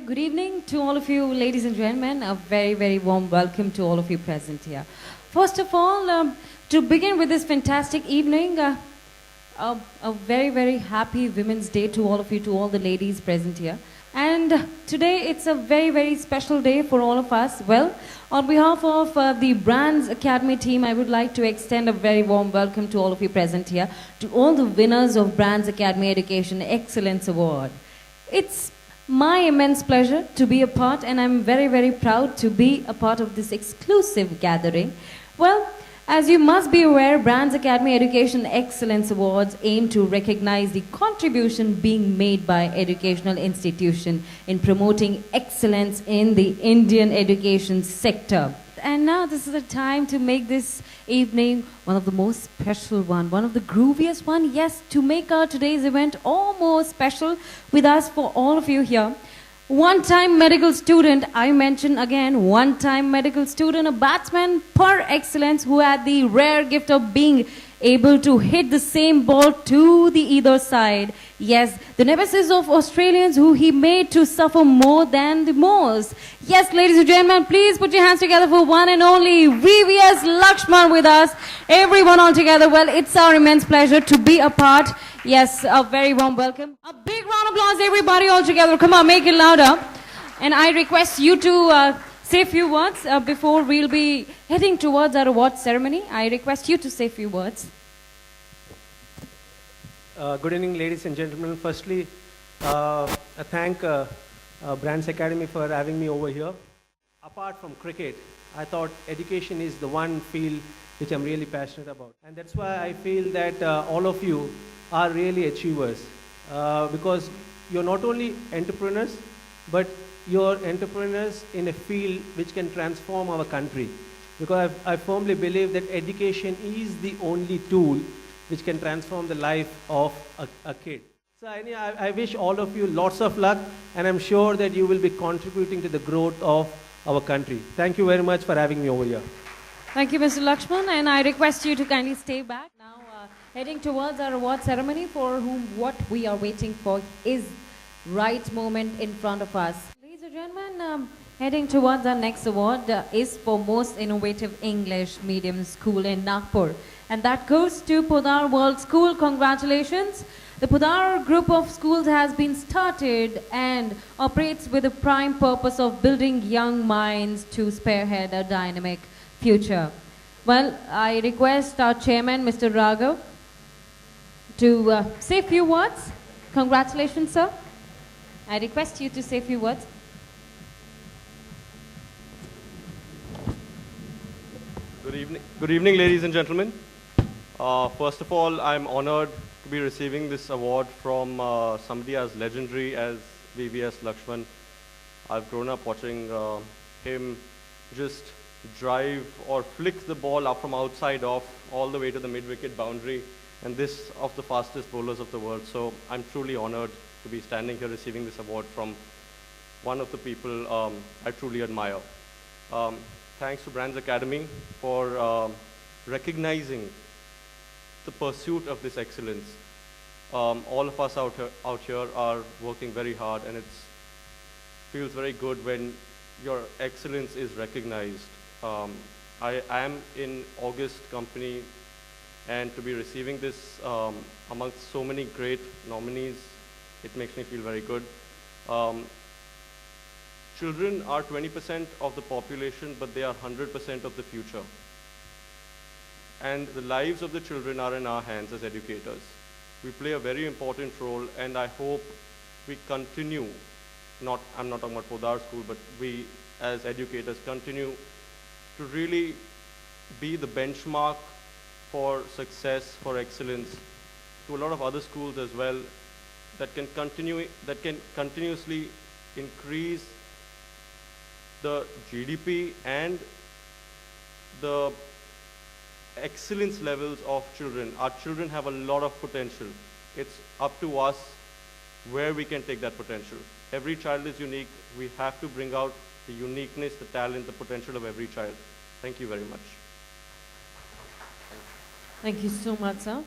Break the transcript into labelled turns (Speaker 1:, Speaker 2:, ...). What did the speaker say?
Speaker 1: Good evening to all of you, ladies and gentlemen. A very, very warm welcome to all of you present here. First of all, to begin with this fantastic evening, a very, very happy Women's Day to all of you, to all the ladies present here. And today it's a very, very special day for all of us. Well, on behalf of the Brands Academy team, I would like to extend a very warm welcome to all of you present here, to all the winners of Brands Academy Education Excellence Award. It's my immense pleasure to be a part, and I'm very, very proud to be a part of this exclusive gathering. Well, as you must be aware, Brands Academy Education Excellence Awards aim to recognize the contribution being made by educational institution in promoting excellence in the Indian education sector. And now this is the time to make this evening one of the most special one of the grooviest one. Yes, to make our today's event all more special with us for all of you here. One-time medical student, I mention again, one-time medical student, a batsman par excellence who had the rare gift of being able to hit the same ball to the either side. Yes, the nemesis of Australians who he made to suffer more than the most. Yes, ladies and gentlemen, please put your hands together for one and only VVS Lakshman with us. Everyone all together. Well, it's our immense pleasure to be a part. Yes, a very warm welcome. A big round of applause, everybody all together. Come on, make it louder. And I request you to say a few words before we'll be heading towards our award ceremony. I request you to say a few words.
Speaker 2: Good evening, ladies and gentlemen. Firstly, I thank Brands Academy for having me over here. Apart from cricket, I thought education is the one field which I'm really passionate about. And that's why I feel that all of you are really achievers, because you're not only entrepreneurs, but you're entrepreneurs in a field which can transform our country. Because I firmly believe that education is the only tool which can transform the life of a kid. So I wish all of you lots of luck, and I'm sure that you will be contributing to the growth of our country. Thank you very much for having me over here.
Speaker 1: Thank you, Mr. Lakshman, and I request you to kindly stay back. Now, heading towards our award ceremony, for whom what we are waiting for is right moment in front of us. Ladies and gentlemen, heading towards our next award is for Most Innovative English Medium School in Nagpur. And that goes to Podar World School. Congratulations. The Podar group of schools has been started and operates with the prime purpose of building young minds to spearhead a dynamic future. Well, I request our chairman, Mr. Raghav, to say a few words. Congratulations, sir. I request you to say a few words.
Speaker 3: Good evening, ladies and gentlemen. First of all, I'm honored to be receiving this award from somebody as legendary as VVS Lakshman. I've grown up watching him just drive or flick the ball up from outside off all the way to the mid-wicket boundary, and this of the fastest bowlers of the world. So I'm truly honored to be standing here receiving this award from one of the people I truly admire. Thanks to Brands Academy for recognizing the pursuit of this excellence. All of us out here are working very hard, and it feels very good when your excellence is recognized. I am in August company, and to be receiving this amongst so many great nominees, it makes me feel very good. Children are 20% of the population, but they are 100% of the future. And the lives of the children are in our hands as educators. We play a very important role, and I hope we continue, I'm not talking about Podar School, but we as educators continue to really be the benchmark for success, for excellence, to a lot of other schools as well, that can continuously increase the GDP and the excellence levels of children. Our children have a lot of potential. It's up to us where we can take that potential. Every child is unique. We have to bring out the uniqueness, the talent, the potential of every child. Thank you very much.
Speaker 1: Thank you so much, sir.